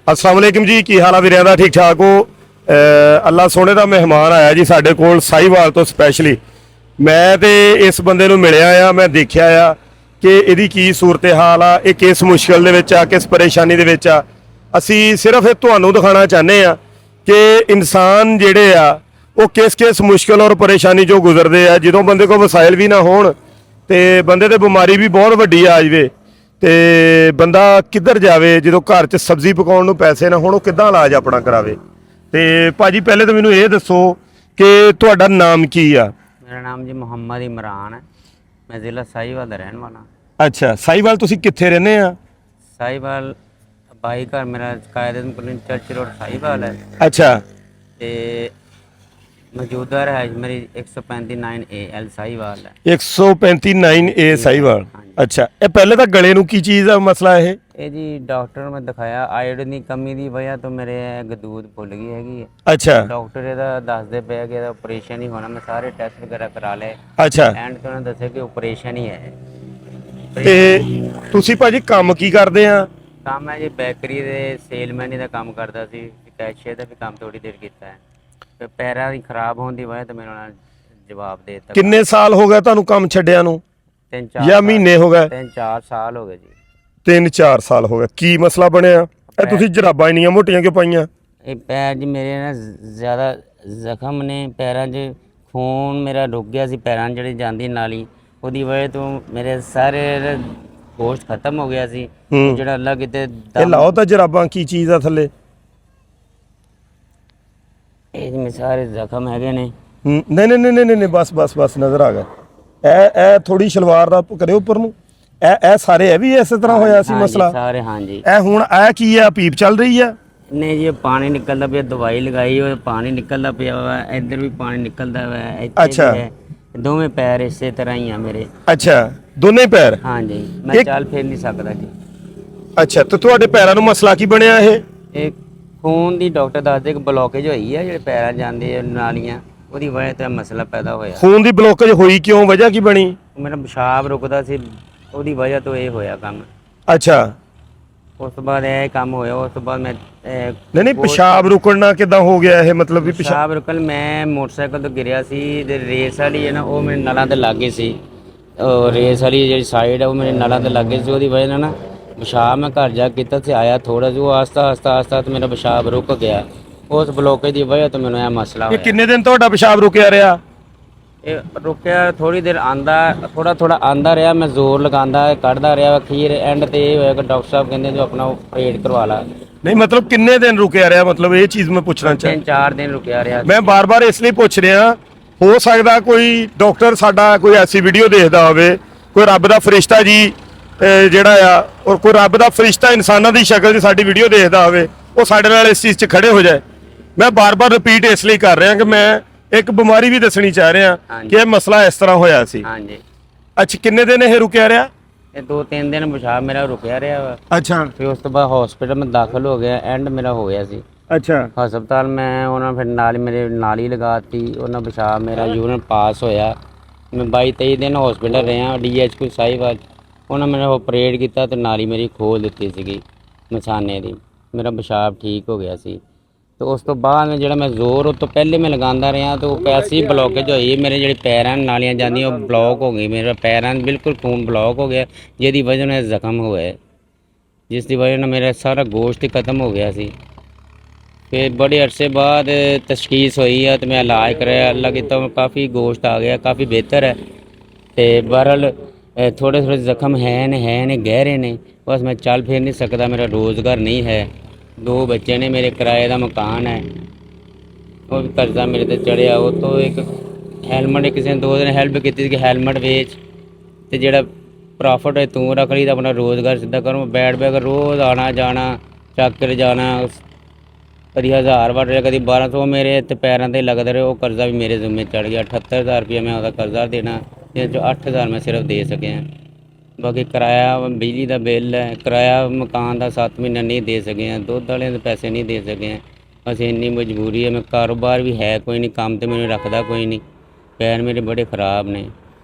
अस्सलाम वालेकुम जी की हाल आ वीरिਆਂ ਦਾ ठीक ठाक हो ਅੱਲਾ ਸੋਹਣੇ ਦਾ ਮਹਿਮਾਨ ਆਇਆ ਜੀ ਸਾਡੇ ਕੋਲ ਸਾਹੀਵਾਲ ਤੋਂ ਸਪੈਸ਼ਲੀ। ਮੈਂ ਤੇ ਇਸ ਬੰਦੇ ਨੂੰ ਮਿਲਿਆ ਆ, ਮੈਂ ਦੇਖਿਆ ਆ ਕਿ ਇਹਦੀ ਕੀ ਸੂਰਤ ਹਾਲ ਆ, ਇਹ ਕਿਸ ਮੁਸ਼ਕਲ ਦੇ ਵਿੱਚ ਆ, ਕਿਸ ਪਰੇਸ਼ਾਨੀ ਦੇ ਵਿੱਚ ਆ। ਅਸੀਂ ਸਿਰਫ ਇਹ ਤੁਹਾਨੂੰ ਦਿਖਾਉਣਾ ਚਾਹੁੰਦੇ ਆ ਕਿ ਇਨਸਾਨ ਜਿਹੜੇ ਆ ਉਹ ਕਿਸ ਮੁਸ਼ਕਲ ਔਰ ਪਰੇਸ਼ਾਨੀ ਚੋਂ ਗੁਜ਼ਰਦੇ ਆ। ਜਦੋਂ ਬੰਦੇ ਕੋਲ ਵਸਾਇਲ ਵੀ ਨਾ ਹੋਣ ਤੇ ਬੰਦੇ ਤੇ ਬਿਮਾਰੀ ਵੀ ਬਹੁਤ ਵੱਡੀ ਆ ਜਾਵੇ ਤੇ ਬੰਦਾ ਕਿੱਧਰ ਜਾਵੇ, ਜਦੋਂ ਘਰ 'ਚ ਸਬਜ਼ੀ ਪਕਾਉਣ ਨੂੰ ਪੈਸੇ ਨਾ ਹੋਣ ਉਹ ਕਿੱਦਾਂ ਇਲਾਜ ਆਪਣਾ ਕਰਾਵੇ। ਤੇ ਭਾਜੀ ਪਹਿਲੇ ਤਾਂ ਮੈਨੂੰ ਇਹ ਦੱਸੋ ਕਿ ਤੁਹਾਡਾ ਨਾਮ ਕੀ ਆ? ਮੇਰਾ ਨਾਮ ਜੀ ਮੁਹੰਮਦ ਇਮਰਾਨ ਹੈ। ਮੈਂ ਜ਼ਿਲ੍ਹਾ ਸਾਹੀਵਾਲ ਦਾ ਰਹਿਣ ਵਾਲਾ। ਅੱਛਾ, ਸਾਹੀਵਾਲ ਤੁਸੀਂ ਕਿੱਥੇ ਰਹਿੰਦੇ ਆ? ਸਾਹੀਵਾਲ ਬਾਈ ਘਰ ਮੇਰਾ ਕਾਇਦਨ ਕਲੋਨੀ ਚਰਚ ਰੋਡ ਸਾਹੀਵਾਲ ਹੈ ਅੱਛਾ, ਤੇ ਮੌਜੂਦਾ ਰਿਹਾਇਸ਼ ਮੇਰੀ 135 AL ਸਾਹੀਵਾਲ ਹੈ। 135 ਏ ਸਾਹੀਵਾਲ। ਹਾਂਜੀ। ਅੱਛਾ, ਇਹ ਪਹਿਲੇ ਤਾਂ ਗਲੇ ਨੂੰ ਕੀ ਚੀਜ਼ ਦਾ ਮਸਲਾ ਇਹ ਜੀ ਡਾਕਟਰ ਨੂੰ ਮੈਂ ਦਿਖਾਇਆ, ਆਇਰਨ ਦੀ ਕਮੀ ਦੀ ਵਜ੍ਹਾ ਤੋਂ ਮੇਰੇ ਗਦੂਦ ਫੁੱਲ ਗਈ ਹੈਗੀ ਹੈ। ਅੱਛਾ ਡਾਕਟਰ ਇਹਦਾ ਦੱਸਦੇ ਪਏ ਕਿ ਇਹਦਾ ਆਪਰੇਸ਼ਨ ਹੀ ਹੋਣਾ। ਮੈਂ ਸਾਰੇ ਟੈਸਟ ਵਗੈਰਾ ਕਰਾ ਲਏ, ਅੱਛਾ। ਐਂਡ ਤੋਂ ਉਹਨਾਂ ਦੱਸਿਆ ਕਿ ਆਪਰੇਸ਼ਨ ਹੀ ਹੈ। ਤੇ ਤੁਸੀਂ ਭਾਜੀ ਕੰਮ ਕੀ ਕਰਦੇ ਆ? ਕੰਮ ਹੈ ਜੀ ਬੇਕਰੀ ਦੇ ਸੇਲਮੈਨ ਦਾ ਕੰਮ ਕਰਦਾ ਸੀ, ਕੈਸ਼ੀਅਰ ਦਾ ਵੀ ਕੰਮ ਥੋੜੀ ਦੇਰ ਕੀਤਾ ਹੈ। ਤੇ ਪੈਰਾਂ ਦੀ ਖਰਾਬ ਹੋਣ ਦੀ ਵਜ੍ਹਾ ਤੋਂ ਮੈਨੂੰ ਉਹਨਾਂ ਨੇ ਜਵਾਬ ਦੇ ਦਿੱਤਾ। ਕਿੰਨੇ ਸਾਲ ਹੋ ਗਏ ਤੁਹਾਨੂੰ ਕੰਮ ਛੱਡਿਆ ਨੂੰ? 3-4 ਜਾਂ ਮਹੀਨੇ ਹੋ ਗਏ? 3-4 ਸਾਲ ਹੋ ਗਏ ਜੀ। 3-4 ਸਾਲ ਹੋ ਗਏ। ਕੀ ਮਸਲਾ ਬਣਿਆ? ਇਹ ਤੁਸੀਂ ਜਰਾਬਾਂ ਇੰਨੀਆਂ ਮੋਟੀਆਂ ਕਿਉਂ ਪਾਈਆਂ? ਇਹ ਪੈਰ ਜੀ ਮੇਰੇ ਨਾ ਜ਼ਿਆਦਾ ਜ਼ਖਮ ਨੇ ਪੈਰਾਂ 'ਚ, ਖੂਨ ਮੇਰਾ ਰੁਕ ਗਿਆ ਸੀ ਪੈਰਾਂ 'ਚ ਜਿਹੜੀ ਜਾਂਦੀ ਨਾਲੀ, ਉਹਦੀ ਵਜ੍ਹਾ ਤੋਂ ਮੇਰੇ ਸਾਰੇ ਗੋਸ਼ਤ ਖਤਮ ਹੋ ਗਿਆ ਸੀ। ਜਿਹੜਾ ਅੱਲਾ ਕਿਤੇ ਇਹ ਲਾਓ ਤਾਂ ਜਰਾਬਾਂ, ਕੀ ਚੀਜ਼ ਆ ਥੱਲੇ? ਇਹ ਮੇਰੇ ਸਾਰੇ ਜ਼ਖਮ ਹੈਗੇ ਨੇ। ਨਹੀਂ ਬਸ ਨਜ਼ਰ ਆ ਗਿਆ। ਇਹ ਥੋੜੀ ਸ਼ਲਵਾਰ ਦਾ ਕਰਿਓ ਉੱਪਰ ਨੂੰ। ਇਹ ਸਾਰੇ ਇਹ ਵੀ ਇਸੇ ਤਰ੍ਹਾਂ ਹੋਇਆ ਸੀ ਹਾਂਜੀ, ਮਸਲਾ? ਸਾਰੇ ਹਾਂਜੀ। ਇਹ ਹੁਣ ਇਹ ਕੀ ਆ, ਪੀਪ ਚੱਲ ਰਹੀ ਆ? ਨਹੀਂ ਜੀ, ਪਾਣੀ ਨਿਕਲਦਾ ਪਿਆ, ਦਵਾਈ ਲਗਾਈ ਉਹ ਪਾਣੀ ਨਿਕਲਦਾ ਪਿਆ ਵਾ, ਇੱਧਰ ਵੀ ਪਾਣੀ ਨਿਕਲਦਾ ਵਾ, ਇੱਥੇ ਅੱਛਾ। ਵੀ ਹੈ। ਦੋਵੇਂ ਪੈਰ ਇਸੇ ਤਰ੍ਹਾਂ ਹੀ ਆ ਮੇਰੇ। ਅੱਛਾ, ਦੋਨੇ ਪੈਰ? ਹਾਂਜੀ, ਮੈਂ ਚੱਲ ਫਿਰ ਨਹੀਂ ਸਕਦਾ ਜੀ। ਅੱਛਾ, ਤੇ ਤੁਹਾਡੇ ਪੈਰਾਂ ਨੂੰ ਮਸਲਾ ਕੀ ਬਣਿਆ ਇਹ ਖੂਨ ਦੀ ਡਾਕਟਰ ਦੱਸਦੇ ਕਿ ਬਲੋਕੇਜ ਹੋਈ ਹੈ ਜਿਹੜੇ ਪੈਰਾਂ ਜਾਂਦੇ ਆ ਨਾਲੀਆਂ, ਉਹਦੀ ਵਜ੍ਹਾ ਤੋਂ ਇਹ ਮਸਲਾ ਪੈਦਾ ਹੋਇਆ। ਖੂਨ ਦੀ ਬਲੋਕੇਜ ਹੋਈ ਕਿਉਂ? ਵਜ੍ਹਾ ਕੀ ਬਣੀ? ਮੇਰਾ ਪਿਸ਼ਾਬ ਰੁਕਦਾ ਸੀ, ਉਹਦੀ ਵਜ੍ਹਾ ਤੋਂ ਇਹ ਹੋਇਆ ਕੰਮ। ਅੱਛਾ, ਉਸ ਤੋਂ ਬਾਅਦ ਇਹ ਕੰਮ ਹੋਇਆ। ਉਸ ਤੋਂ ਬਾਅਦ ਮੈਂ ਨਹੀਂ ਪਿਸ਼ਾਬ ਰੁਕਣਾ ਕਿਦਾਂ ਹੋ ਗਿਆ ਇਹ? ਮਤਲਬ ਵੀ ਪਿਸ਼ਾਬ ਰੁਕਣ, ਮੈਂ ਮੋਟਰਸਾਈਕਲ ਤੋਂ ਗਿਰਿਆ ਸੀ ਤੇ ਰੇਸ ਵਾਲੀ ਹੈ ਨਾ, ਉਹ ਮੇਰੇ ਨਲਾਂ ਦੇ ਲਾਗੇ ਸੀ। ਉਹ ਰੇਸ ਵਾਲੀ ਜਿਹੜੀ ਸਾਈਡ ਹੈ ਉਹ ਮੇਰੇ ਨਲਾਂ ਦੇ ਲਾਗੇ ਸੀ, ਉਹਦੀ ਵਜ੍ਹਾ ਨਾਲ ਨਾ ਪਿਸ਼ਾਬ ਮੈਂ ਘਰ ਜਾ ਕੀਤਾ ਤੇ ਆਇਆ ਥੋੜਾ ਜਿਹਾ, ਆਸਤਾ ਤੇ ਮੇਰਾ ਪਿਸ਼ਾਬ ਰੁਕ ਗਿਆ। ਉਸ ਬਲੋਕੇਜ ਦੀ ਵਜ੍ਹਾ ਤੋਂ ਮੈਨੂੰ ਇਹ ਮਸਲਾ ਹੋਇਆ। ਕਿੰਨੇ ਦਿਨ ਤੁਹਾਡਾ ਪਿਸ਼ਾਬ ਰੁਕਿਆ ਰਿਹਾ? ਇਹ ਰੁਕਿਆ ਥੋੜੀ ਦੇਰ, ਆਂਦਾ ਥੋੜਾ ਆਂਦਾ ਰਿਹਾ, ਮੈਂ ਜ਼ੋਰ ਲਗਾਉਂਦਾ ਕੱਢਦਾ ਰਿਹਾ। ਅਖੀਰ ਐਂਡ ਤੇ ਇਹ ਹੋਇਆ ਕਿ ਡਾਕਟਰ ਸਾਹਿਬ ਕਹਿੰਦੇ ਜੋ ਆਪਣਾ ਆਪਰੇਟ ਕਰਵਾ ਲਾ। ਨਹੀਂ ਮਤਲਬ ਕਿੰਨੇ ਦਿਨ ਰੁਕਿਆ ਰਿਹਾ? ਮਤਲਬ ਇਹ ਚੀਜ਼ ਮੈਂ ਪੁੱਛਣਾ ਚਾਹੁੰਦਾ। 3-4 ਦਿਨ ਰੁਕਿਆ ਰਿਹਾ। ਮੈਂ ਬਾਰ-ਬਾਰ ਇਸ ਲਈ ਪੁੱਛ ਰਿਹਾ, ਹੋ ਸਕਦਾ ਕੋਈ ਡਾਕਟਰ ਸਾਡਾ ਕੋਈ ਐਸੀ ਵੀਡੀਓ ਦੇਖਦਾ ਹੋਵੇ, ਕੋਈ ਰੱਬ ਦਾ ਫਰਿਸ਼ਤਾ ਜੀ ਜਿਹੜਾ ਆ, ਔਰ ਕੋਈ ਰੱਬ ਦਾ ਫਰਿਸ਼ਤਾ ਇਨਸਾਨਾਂ ਦੀ ਸ਼ਕਲ 'ਚ ਸਾਡੀ ਵੀਡੀਓ ਦੇਖਦਾ ਹੋਵੇ, ਉਹ ਸਾਡੇ ਨਾਲ ਇਸ ਚੀਜ਼ 'ਚ ਖੜੇ ਹੋ ਜਾਏ। ਮੈਂ ਬਾਰ-ਬਾਰ ਰਿਪੀਟ ਇਸ ਲਈ ਕਰ ਰਿਹਾ ਕਿ ਮੈਂ ਇੱਕ ਬਿਮਾਰੀ ਵੀ ਦੱਸਣੀ ਚਾਹ ਰਿਹਾ ਕਿ ਇਹ ਮਸਲਾ ਇਸ ਤਰ੍ਹਾਂ ਹੋਇਆ ਸੀ। ਹਾਂਜੀ। ਅੱਛਾ, ਕਿੰਨੇ ਦਿਨ ਇਹ ਰੁਕਿਆ ਰਿਹਾ? ਇਹ 2-3 ਦਿਨ ਪਿਸ਼ਾਬ ਮੇਰਾ ਰੁਕਿਆ ਰਿਹਾ ਵਾ। ਅੱਛਾ। ਫਿਰ ਉਸ ਤੋਂ ਬਾਅਦ ਹਸਪੀਟਲ ਮੈਂ ਦਾਖਲ ਹੋ ਗਿਆ, ਐਂਡ ਮੇਰਾ ਹੋ ਗਿਆ ਸੀ। ਅੱਛਾ। ਹਸਪਤਾਲ ਮੈਂ ਉਹਨਾਂ ਫਿਰ ਨਾਲ ਮੇਰੇ ਨਾਲੀ ਲਗਾਤੀ, ਉਹਨਾਂ ਪਿਸ਼ਾਬ ਮੇਰਾ ਯੂਰਿਨ ਪਾਸ ਹੋਇਆ। ਮੈਂ 22-23 ਦਿਨ ਹਸਪੀਟਲ ਰਿਹਾ DH ਸਾਹੀਵਾਲ। ਉਹਨਾਂ ਮੇਰਾ ਆਪਰੇਟ ਕੀਤਾ ਤੇ ਨਾਲੀ ਮੇਰੀ ਖੋਲ ਦਿੱਤੀ ਸੀਗੀ ਮਸਾਨੇ ਦੀ, ਮੇਰਾ ਪਿਸ਼ਾਬ ਠੀਕ ਹੋ ਗਿਆ ਸੀ। ਤੇ ਉਸ ਤੋਂ ਬਾਅਦ ਜਿਹੜਾ ਮੈਂ ਜ਼ੋਰ ਉਹ ਤੋਂ ਪਹਿਲੇ ਮੈਂ ਲਗਾਉਂਦਾ ਰਿਹਾ ਤੇ ਉਹ ਪੈਸੀ ਬਲੋਕੇਜ ਹੋਈ, ਮੇਰੇ ਜਿਹੜੇ ਪੈਰਾਂ ਨਾਲੀਆਂ ਜਾਂਦੀਆਂ ਉਹ ਬਲੌਕ ਹੋ ਗਈ, ਮੇਰੇ ਪੈਰਾਂ ਬਿਲਕੁਲ ਖੂਨ ਬਲੌਕ ਹੋ ਗਿਆ, ਜਿਹਦੀ ਵਜ੍ਹਾ ਨਾਲ ਜ਼ਖਮ ਹੋਇਆ, ਜਿਸ ਦੀ ਵਜ੍ਹਾ ਨਾਲ ਮੇਰਾ ਸਾਰਾ ਗੋਸ਼ਤ ਹੀ ਖਤਮ ਹੋ ਗਿਆ ਸੀ। ਫਿਰ ਬੜੇ ਅਰਸੇ ਬਾਅਦ ਤਸ਼ਖੀਸ ਹੋਈ ਹੈ ਤੇ ਮੈਂ ਇਲਾਜ ਕਰਾਇਆ, ਅੱਲਾ ਕੀਤਾ ਕਾਫੀ ਗੋਸ਼ਤ ਆ ਗਿਆ, ਕਾਫੀ ਬਿਹਤਰ ਹੈ। ਤੇ ਬਹਰਹਾਲ ਥੋੜੇ ਜ਼ਖਮ ਨੇ ਗਹਿਰੇ ਨੇ, ਬਸ ਮੈਂ ਚੱਲ ਫਿਰ ਨਹੀਂ ਸਕਦਾ, ਮੇਰਾ ਰੋਜ਼ਗਾਰ ਨਹੀਂ ਹੈ, 2 ਬੱਚੇ ਨੇ ਮੇਰੇ, ਕਿਰਾਏ ਦਾ ਮਕਾਨ ਹੈ, ਉਹ ਵੀ ਕਰਜ਼ਾ ਮੇਰੇ ਤੇ ਚੜਿਆ। ਉਹ ਤੋਂ ਇੱਕ ਹੈਲਮਟ ਕਿਸੇ ਨੇ 2 ਦਿਨ ਹੈਲਪ ਕੀਤੀ ਸੀ ਕਿ ਹੈਲਮਟ ਵੇਚ ਤੇ ਜਿਹੜਾ ਪ੍ਰੋਫਿਟ ਹੈ ਤੂੰ ਰੱਖ ਲਈ ਤਾਂ ਆਪਣਾ ਰੋਜ਼ਗਾਰ ਸਿੱਧਾ ਕਰੂੰ। ਬੈਠ ਰੋਜ਼ ਆਣਾ ਜਾਣਾ, ਚੱਕ ਕੇ ਜਾਣਾ, ਕਦੀ 1000 ਵੱਟ ਰਿਹਾ, ਕਦੀ 1200 ਮੇਰੇ ਇੱਥੇ ਪੈਰਾਂ 'ਤੇ ਲੱਗਦਾ ਰਿਹਾ। ਉਹ ਕਰਜ਼ਾ ਵੀ ਮੇਰੇ ਜ਼ਿੰਮੇ ਚੜ੍ਹ ਗਿਆ। 78,000 ਰੁਪਇਆ ਮੈਂ ਉਹਦਾ ਕਰਜ਼ਾ ਦੇਣਾ, ਜਿਹਦੇ 'ਚੋਂ 8,000 ਮੈਂ ਸਿਰਫ ਦੇ ਸਕਿਆ। ਬਾਕੀ ਕਿਰਾਇਆ, ਬਿਜਲੀ ਦਾ ਬਿੱਲ ਹੈ, ਕਿਰਾਇਆ ਮਕਾਨ ਦਾ 7 ਮਹੀਨੇ ਨਹੀਂ ਦੇ ਸਕੇ ਹਾਂ, ਦੁੱਧ ਵਾਲਿਆਂ ਦੇ ਪੈਸੇ ਨਹੀਂ ਦੇ ਸਕੇ ਹਾਂ। ਬਸ ਇੰਨੀ ਮਜਬੂਰੀ ਹੈ। ਮੈਂ ਕਾਰੋਬਾਰ ਵੀ ਹੈ ਕੋਈ ਨਹੀਂ, ਕੰਮ ਤੇ ਮੈਨੂੰ ਰੱਖਦਾ ਕੋਈ ਨਹੀਂ, ਪੈਰ ਮੇਰੇ ਬੜੇ ਖ਼ਰਾਬ ਨੇ।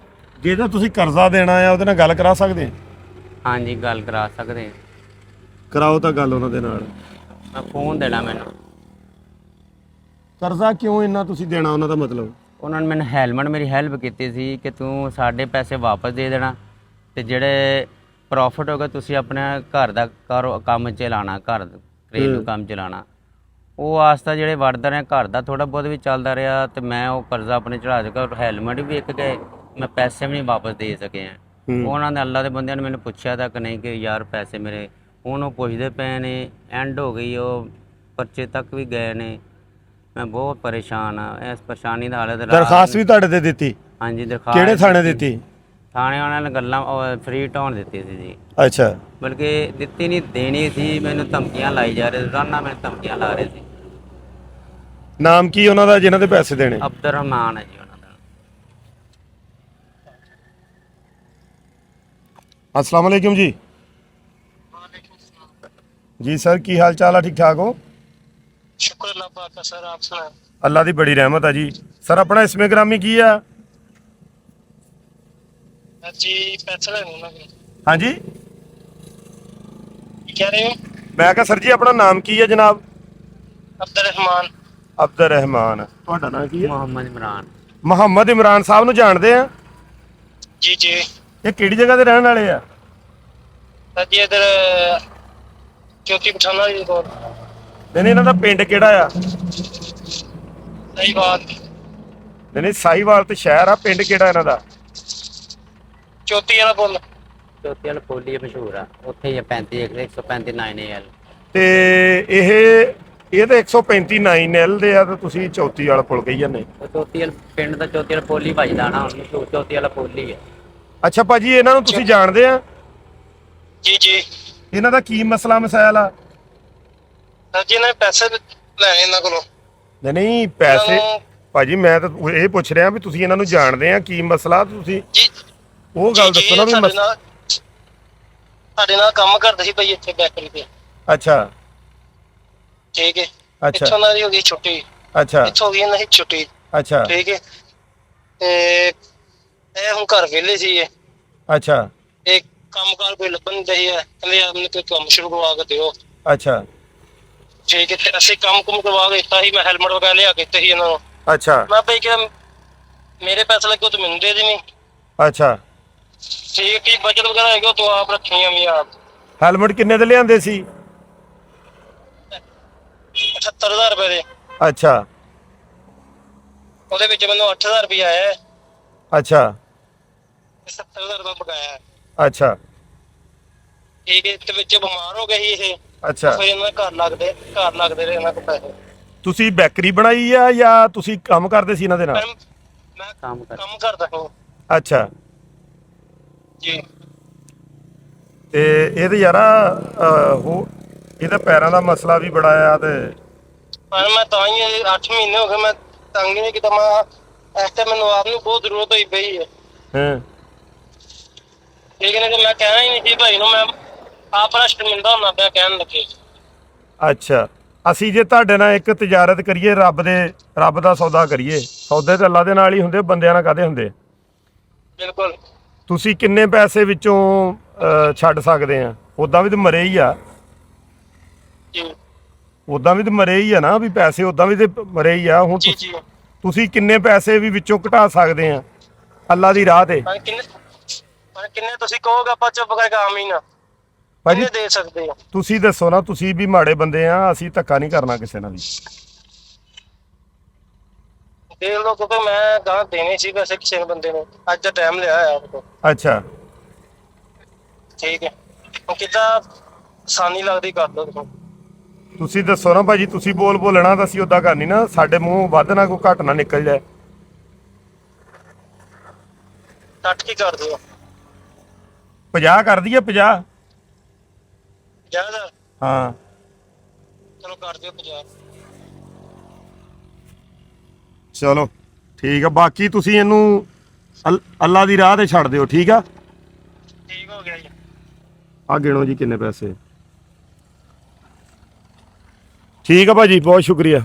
ਜੇ ਤਾਂ ਤੁਸੀਂ ਕਰਜ਼ਾ ਦੇਣਾ ਆ ਉਹਦੇ ਨਾਲ ਗੱਲ ਕਰਾ ਸਕਦੇ? ਹਾਂਜੀ, ਗੱਲ ਕਰਾ ਸਕਦੇ। ਕਰਾਓ ਤਾਂ ਗੱਲ ਉਹਨਾਂ ਦੇ ਨਾਲ। ਮੈਂ ਫੋਨ ਦੇਣਾ ਮੈਨੂੰ। ਕਰਜ਼ਾ ਕਿਉਂ ਇੰਨਾ ਤੁਸੀਂ ਦੇਣਾ ਉਹਨਾਂ ਦਾ ਮਤਲਬ? ਉਹਨਾਂ ਨੇ ਮੈਨੂੰ ਮੇਰੀ ਹੈਲਪ ਕੀਤੀ ਸੀ ਕਿ ਤੂੰ ਸਾਡੇ ਪੈਸੇ ਵਾਪਸ ਦੇ ਦੇਣਾ ਤੇ ਜਿਹੜੇ ਪ੍ਰੋਫਿਟ ਹੋਗਾ ਤੁਸੀਂ ਆਪਣੇ ਘਰ ਦਾ ਕੰਮ ਚਲਾਉਣਾ, ਘਰੇਲੂ ਕੰਮ ਚਲਾਉਣਾ। ਉਹ ਆਸਤਾ ਜਿਹੜੇ ਵੜਦਾ ਰਿਹਾ ਘਰ ਦਾ ਥੋੜਾ ਬਹੁਤ ਵੀ ਚੱਲਦਾ ਰਿਹਾ ਤੇ ਮੈਂ ਉਹ ਕਰਜ਼ਾ ਆਪਣੇ ਚੜਾ ਚੁੱਕਾ। ਹੈਲਮਟ ਵੀ ਇੱਕ ਗਏ, ਮੈਂ ਪੈਸੇ ਵੀ ਨਹੀਂ ਵਾਪਸ ਦੇ ਸਕਿਆ। ਉਹਨਾਂ ਨੇ ਅੱਲਾ ਦੇ ਬੰਦਿਆਂ ਨੇ ਮੈਨੂੰ ਪੁੱਛਿਆ ਤਾਂ ਕਿ ਨਹੀਂ ਕਿ ਯਾਰ ਪੈਸੇ ਮੇਰੇ, ਹੁਣ ਉਹ ਪੁੱਛਦੇ ਪਏ ਨੇ। ਐਂਡ ਹੋ ਗਈ, ਉਹ ਪਰਚੇ ਤੱਕ ਵੀ ਗਏ ਨੇ। ਮੈਂ ਬਹੁਤ ਪਰੇਸ਼ਾਨ ਆ ਇਸ ਪਰੇਸ਼ਾਨੀ ਦਾ ਹਾਲਤ। ਦਰਖਾਸਤ ਵੀ ਤੁਹਾਡੇ ਤੇ ਦਿੱਤੀ? ਹਾਂਜੀ, ਦਰਖਾਸਤ ਕਿਹੜੇ ਥਾਣੇ ਦਿੱਤੀ? ਥਾਣੇ ਉਹਨਾਂ ਨੇ ਗੱਲਾਂ ਫ੍ਰੀ ਟਾਉਣ ਦਿੱਤੀ ਸੀ ਜੀ। ਅੱਛਾ। ਬਲਕਿ ਦਿੱਤੀ ਨਹੀਂ, ਦੇਣੀ ਸੀ। ਮੈਨੂੰ ਧਮਕੀਆਂ ਲਾਈ ਜਾ ਰਹੇ, ਰੋਜ਼ਾਨਾ ਮੈਨੂੰ ਧਮਕੀਆਂ ਲਾ ਰਹੇ ਸੀ। ਨਾਮ ਕੀ ਉਹਨਾਂ ਦਾ ਜਿਨ੍ਹਾਂ ਦੇ ਪੈਸੇ ਦੇਣੇ? ਅਬਦੁਰ ਰਹਿਮਾਨ ਹੈ ਜੀ ਉਹਨਾਂ ਦਾ। अस्सलाम वालेकुम जी। जी सर, की हाल चाल है? ठीक ठाक हो? शुक्र अल्लाह पाक का सर, आप सुनाएं। अल्लाह की बड़ी रहमत है जी। सर अपना इसमें ग्रामी की है? जी पैसे लेने ना कि हाँ जी, कह रहे हो? मैं कहा सर जी अपना नाम की है जनाब? अब्दुल रहमान। अब्दुल रहमान। ਤੁਹਾਡਾ ਨਾਮ ਕੀ ਹੈ? ਮੁਹੰਮਦ ਇਮਰਾਨ। ਮੁਹੰਮਦ ਇਮਰਾਨ ਸਾਹਿਬ ਨੂੰ ਜਾਣਦੇ ਆ? जी जी ਇਹ ਕਿਹੜੀ ਜਗ੍ਹਾ ਦੇ ਰਹਿਣ ਵਾਲੇ ਆ? सर जी इधर चौथी पठाना जी को ਨਹੀਂ ਇਹਨਾਂ ਦਾ ਪਿੰਡ ਕਿਹੜਾ ਆ? सही बात। ਨਹੀਂ ਸਾਹੀਵਾਲ ਤੇ ਸ਼ਹਿਰ ਆ, ਪਿੰਡ ਕਿਹੜਾ ਇਹਨਾਂ ਦਾ? चौथी वाला बोल। ਚੌਥੀ ਵਾਲਾ ਪੋਲੀ ਮਸ਼ਹੂਰ ਆ, ਉੱਥੇ ਹੀ ਆ 35 135 9AL। ਤੇ ਇਹ ਤਾਂ 135 9L ਦੇ ਆ ਤੇ ਤੁਸੀਂ 34 ਵਾਲਾ ਪੁਲ ਕਹੀ ਜਾਂਦੇ। ਉਹ ਚੌਥੀ ਵਾਲਾ ਪਿੰਡ ਦਾ ਚੌਥੀ ਵਾਲਾ ਪੋਲੀ ਵੱਜਦਾ ਨਾ, ਹੁਣ ਮਸ਼ਹੂਰ ਚੌਥੀ ਵਾਲਾ ਪੋਲੀ ਹੈ। ਅੱਛਾ ਭਾਜੀ, ਇਹਨਾਂ ਨੂੰ ਤੁਸੀਂ ਜਾਣਦੇ ਆ? जी जी ਇਹਨਾਂ ਦਾ ਕੀ ਮਸਲਾ ਮਸਾਇਲ ਆ? सर जी ने पैसे लेने इन्हों को। ਨਹੀਂ ਪੈਸੇ ਭਾਜੀ, ਮੈਂ ਤਾਂ ਇਹ ਪੁੱਛ ਰਿਹਾ ਵੀ ਤੁਸੀਂ ਇਹਨਾਂ ਨੂੰ ਜਾਣਦੇ ਆ, ਕੀ ਮਸਲਾ ਤੁਸੀਂ जी ਉਹ ਗੱਲ ਦੱਸੋ ਨਾ ਵੀ ਸਾਡੇ ਨਾਲ ਕੰਮ ਕਰਦੇ ਸੀ ਭਾਈ ਇੱਥੇ ਬੈਕਰੀ ਤੇ। ਅੱਛਾ ਠੀਕ ਹੈ। ਅੱਛਾ ਇੱਥੋਂ ਨਾਲ ਹੋ ਗਈ ਛੁੱਟੀ। ਅੱਛਾ ਇੱਥੋਂ ਹੋ ਗਈ ਇਹਨਾਂ ਦੀ ਛੁੱਟੀ। ਅੱਛਾ ਠੀਕ ਹੈ। ਤੇ ਇਹ ਹੁਣ ਘਰ ਵਿਹਲੇ ਸੀ ਇਹ ਅੱਛਾ ਕੰਮਕਾਰ ਕੋਈ ਲੱਭਣ ਨਹੀਂ ਰਹੀ ਹੈ। ਕਹਿੰਦੇ ਯਾਰ ਮੈਨੂੰ ਕੋਈ ਕੰਮ ਸ਼ੁਰੂ ਕਰਵਾ ਕੇ ਦਿਓ। ਅੱਛਾ ਠੀਕ ਹੈ। ਤੇ ਅਸੀਂ ਕੰਮ ਕਰਵਾ ਕੇ ਦਿੱਤਾ ਸੀ। ਮੈਂ ਹੈਲਮਟ ਵਗੈਰਾ ਲਿਆ ਕੇ ਦਿੱਤੇ ਸੀ ਇਹਨਾਂ ਨੂੰ। ਅੱਛਾ ਮੈਂ ਭਾਈ ਕਿ ਮੇਰੇ ਪੈਸੇ ਲੱਗੇ ਤੂੰ ਮੈਨੂੰ ਦੇ ਦੇਣੀ। ਅੱਛਾ ਠੀਕ ਹੈ। ਕੀ ਬਜਟ ਵਗੈਰਾ ਹੈਗਾ ਤੂੰ ਆਪ ਰੱਖੀਆਂ ਵੀ ਆਪ। ਹੈਲਮਟ ਕਿੰਨੇ ਦੇ ਲਿਆਂਦੇ ਸੀ? 78000 ਰੁਪਏ ਦੇ। ਅੱਛਾ ਉਹਦੇ ਵਿੱਚ ਮੈਨੂੰ 8000 ਰੁਪਏ ਆਇਆ ਹੈ। ਅੱਛਾ 70000 ਰੁਪਏ ਬਕਾਇਆ ਹੈ। ਅੱਛਾ ਠੀਕ ਹੈ। ਤੇ ਵਿੱਚ ਬਿਮਾਰ ਹੋ ਗਏ ਸੀ ਇਹ। ਅੱਛਾ ਫਿਰ ਇਹਨਾਂ ਦੇ ਘਰ ਲੱਗਦੇ ਰਹੇ ਇਹਨਾਂ ਕੋਲ ਪੈਸੇ। ਤੁਸੀਂ ਬੈਕਰੀ ਬਣਾਈ ਆ ਜਾਂ ਤੁਸੀਂ ਕੰਮ ਕਰਦੇ ਸੀ ਇਹਨਾਂ ਦੇ ਨਾਲ? ਮੈਂ ਕੰਮ ਕਰ ਕੰਮ ਕਰਦਾ ਹਾਂ ਅੱਛਾ ਜੀ। ਤੇ ਇਹ ਤੇ ਯਾਰਾ ਇਹਦਾ ਪੈਰਾਂ ਦਾ ਮਸਲਾ ਵੀ ਬੜਾ ਆ ਤੇ ਪਰ ਮੈਂ ਤਾਂ ਹੀ 8 ਮਹੀਨੇ ਹੋ ਗਏ ਮੈਂ ਤੰਗ ਨਹੀਂ ਕੀਤਾ। ਮੈਂ ਇਸ ਟਾਈਮ ਮੈਨੂੰ ਆਪ ਨੂੰ ਬਹੁਤ ਜ਼ਰੂਰਤ ਹੋਈ ਪਈ ਹੈ। ਹਾਂ ਠੀਕ ਹੈ। ਤੇ ਮੈਂ ਕਹਿਣਾ ਹੀ ਨਹੀਂ ਸੀ ਭਾਈ ਨੂੰ। ਮੈਂ ਆਪਣਾ ਸ਼ਰਮਿੰਦਾ ਹੁੰਦਾ ਪਿਆ ਕਹਿਣ ਲੱਗੇ। ਅੱਛਾ, ਅਸੀਂ ਜੇ ਤੁਹਾਡੇ ਨਾਲ ਇੱਕ ਤਜਾਰਤ ਕਰੀਏ, ਰੱਬ ਦਾ ਸੌਦਾ ਕਰੀਏ, ਸੌਦੇ ਤੇ ਅੱਲਾ ਦੇ ਨਾਲ ਹੀ ਹੁੰਦੇ, ਬੰਦਿਆਂ ਨਾਲ ਕਾਹਦੇ ਹੁੰਦੇ? ਬਿਲਕੁਲ। ਤੁਸੀਂ ਕਿੰਨੇ ਪੈਸੇ ਵਿੱਚੋਂ ਛੱਡ ਸਕਦੇ ਆ? ਉਦਾਂ ਵੀ ਤਾਂ ਮਰੇ ਹੀ ਆ। ਜੀ ਉਦਾਂ ਵੀ ਤਾਂ ਮਰੇ ਹੀ ਆ ਨਾ, ਵੀ ਪੈਸੇ ਉਦਾਂ ਵੀ ਤੇ ਮਰੇ ਹੀ ਆ। ਹੁਣ ਜੀ ਜੀ ਤੁਸੀਂ ਕਿੰਨੇ ਪੈਸੇ ਵੀ ਵਿੱਚੋਂ ਘਟਾ ਸਕਦੇ ਆ ਅੱਲਾ ਦੀ ਰਾਹ ਤੇ? ਕਿੰਨੇ ਤੁਸੀਂ ਕਹੋਗੇ ਆਪਾਂ ਚੁੱਪ ਕਰਕੇ ਆਮੀਨ ਭਾਜੀ ਕਿੰਨੇ ਦੇ ਸਕਦੇ ਆ? ਤੁਸੀਂ ਦੱਸੋ ਨਾ, ਤੁਸੀਂ ਵੀ ਮਾੜੇ ਬੰਦੇ ਆ, ਅਸੀਂ ਧੱਕਾ ਨਹੀਂ ਕਰਨਾ ਕਿਸੇ ਨਾਲ ਵੀ। ਦੇਖ ਲਓ ਕਿਉਂਕਿ ਮੈਂ ਗਾਂ ਦੇਣੇ ਸੀ ਪੈਸੇ ਕਿਸੇ ਬੰਦੇ ਨੂੰ। ਅੱਜ ਦਾ ਟਾਈਮ ਲਿਆ ਹੋਇਆ ਆਪਣੇ ਕੋਲ। ਅੱਛਾ ਠੀਕ ਹੈ। ਹੁਣ ਕਿੱਦਾਂ ਆਸਾਨੀ ਲੱਗਦੀ ਕਰ ਦੋ ਤੁਸੀਂ। ਤੁਸੀਂ ਦੱਸੋ ਨਾ ਭਾਜੀ, ਤੁਸੀਂ ਬੋਲਣਾ ਤਾਂ ਅਸੀਂ ਉਦਾਂ ਕਰਨੀ ਨਾ, ਸਾਡੇ ਮੂੰਹ ਵੱਧ ਨਾ ਕੋਈ ਘੱਟ ਨਾ ਨਿਕਲ ਜਾਏ। ਕੱਟ ਕੀ ਕਰ ਦਿਓ? 50 ਕਰ ਦਈਏ? 50? 50000 ਹਾਂ ਚਲੋ ਕਰ ਦਿਓ 50। ਚਲੋ ਠੀਕ ਆ, ਬਾਕੀ ਤੁਸੀਂ ਇਹਨੂੰ ਅੱਲਾ ਦੀ ਰਾਹ ਤੇ ਛੱਡ ਦਿਓ, ਠੀਕ ਆ? ਠੀਕ ਹੋ ਗਿਆ ਜੀ। ਆ ਗਿਣੋ ਜੀ ਕਿੰਨੇ ਪੈਸੇ। ਠੀਕ ਆ ਭਾਜੀ, ਬਹੁਤ ਸ਼ੁਕਰੀਆ।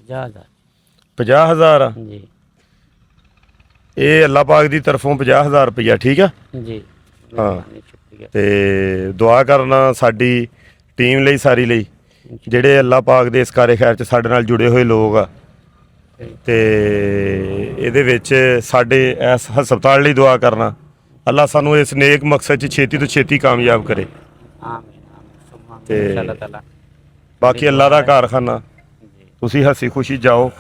50,000 50,000 ਆ। ਜੀ ਇਹ ਅੱਲਾਹ ਪਾਕ ਦੀ ਤਰਫੋਂ 50,000 ਰੁਪਇਆ, ਠੀਕ ਆ। ਜੀ ਹਾਂ। ਮਿਹਰਬਾਨੀ, ਸ਼ੁਕਰੀਆ। ਤੇ ਦੁਆ ਕਰਨਾ ਸਾਡੀ ਟੀਮ ਲਈ, ਸਾਰੀ ਲਈ, ਜਿਹੜੇ ਅੱਲਾਹ ਪਾਕ ਦੇ ਇਸ ਕਾਰੇ ਖੈਰ ਚ ਸਾਡੇ ਨਾਲ ਜੁੜੇ ਹੋਏ ਲੋਕ ਆ। ਤੇ ਇਹਦੇ ਵਿੱਚ ਸਾਡੇ ਇਸ ਹਸਪਤਾਲ ਲਈ ਦੁਆ ਕਰਨਾ, ਅੱਲਾਹ ਸਾਨੂੰ ਇਸ ਨੇਕ ਮਕਸਦ 'ਚ ਛੇਤੀ ਤੋਂ ਛੇਤੀ ਕਾਮਯਾਬ ਕਰੇ। ਆਮੀਨ ਆਮੀਨ ਤੇ ਅੱਲਾਹ ਤਾਲਾ। ਬਾਕੀ ਅੱਲਾਹ ਦਾ ਕਾਰਖਾਨਾ, ਜੀ ਤੁਸੀਂ ਹੱਸੀ ਖੁਸ਼ੀ ਜਾਓ,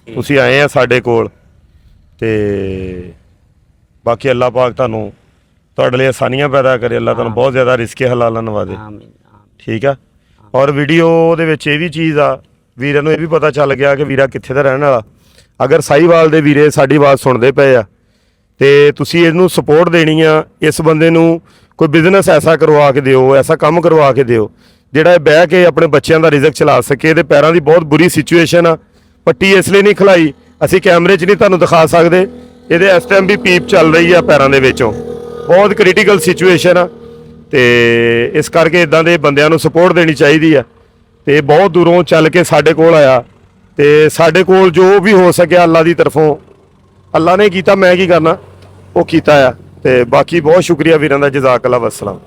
ਤੁਸੀਂ ਆਏ ਆ ਸਾਡੇ ਕੋਲ, ਤੇ ਬਾਕੀ ਅੱਲਾਹ ਪਾਕ ਤੁਹਾਨੂੰ ਤੁਹਾਡੇ ਲਈ ਆਸਾਨੀਆਂ ਪੈਦਾ ਕਰੇ, ਅੱਲਾਹ ਤੁਹਾਨੂੰ ਬਹੁਤ ਜ਼ਿਆਦਾ ਰਿਜ਼ਕੇ ਹਲਾਲ ਨਵਾਜ਼ੇ, ਆਮੀਨ ਆਮੀਨ। ਠੀਕ ਆ। ਔਰ ਵੀਡੀਓ ਦੇ ਵਿੱਚ ਇਹ ਵੀ ਚੀਜ਼ ਆ, ਵੀਰਾਂ ਨੂੰ ਇਹ ਵੀ ਪਤਾ ਚੱਲ ਗਿਆ ਕਿ ਵੀਰਾ ਕਿੱਥੇ ਦਾ ਰਹਿਣ ਵਾਲਾ। ਅਗਰ ਸਾਹੀਵਾਲ ਦੇ ਵੀਰੇ ਸਾਡੀ ਆਵਾਜ਼ ਸੁਣਦੇ ਪਏ ਆ ਤੇ ਤੁਸੀਂ ਇਹਨੂੰ ਸਪੋਰਟ ਦੇਣੀ ਆ, ਇਸ ਬੰਦੇ ਨੂੰ ਕੋਈ ਬਿਜ਼ਨਸ ਐਸਾ ਕਰਵਾ ਕੇ ਦਿਓ, ਐਸਾ ਕੰਮ ਕਰਵਾ ਕੇ ਦਿਓ ਜਿਹੜਾ ਇਹ ਬਹਿ ਕੇ ਆਪਣੇ ਬੱਚਿਆਂ ਦਾ ਰਿਜ਼ਕ ਚਲਾ ਸਕੇ। ਇਹਦੇ ਪੈਰਾਂ ਦੀ ਬਹੁਤ ਬੁਰੀ ਸਿਚੁਏਸ਼ਨ ਆ, ਪੱਟੀ ਇਸ ਲਈ ਨਹੀਂ ਖਲਾਈ, ਅਸੀਂ ਕੈਮਰੇ 'ਚ ਨਹੀਂ ਤੁਹਾਨੂੰ ਦਿਖਾ ਸਕਦੇ, ਇਹਦੇ ਇਸ ਟਾਈਮ ਵੀ ਪੀਪ ਚੱਲ ਰਹੀ ਆ ਪੈਰਾਂ ਦੇ ਵਿੱਚੋਂ, ਬਹੁਤ ਕ੍ਰਿਟੀਕਲ ਸਿਚੁਏਸ਼ਨ ਆ। ਤੇ ਇਸ ਕਰਕੇ ਇਦਾਂ ਦੇ ਬੰਦਿਆਂ ਨੂੰ ਸਪੋਰਟ ਦੇਣੀ ਚਾਹੀਦੀ ਆ। ਤੇ ਬਹੁਤ ਦੂਰੋਂ ਚੱਲ ਕੇ ਸਾਡੇ ਕੋਲ ਆਇਆ, ਤੇ ਸਾਡੇ ਕੋਲ ਜੋ ਵੀ ਹੋ ਸਕਿਆ ਅੱਲਾ ਦੀ ਤਰਫੋਂ, ਅੱਲਾ ਨੇ ਕੀਤਾ, ਮੈਂ ਕੀ ਕਰਨਾ, ਉਹ ਕੀਤਾ ਆ। ਤੇ ਬਾਕੀ ਬਹੁਤ ਸ਼ੁਕਰੀਆ ਵੀਰਾਂ ਦਾ, ਜਜ਼ਾਕ ਅੱਲਾ, ਵਸਲਾਮ।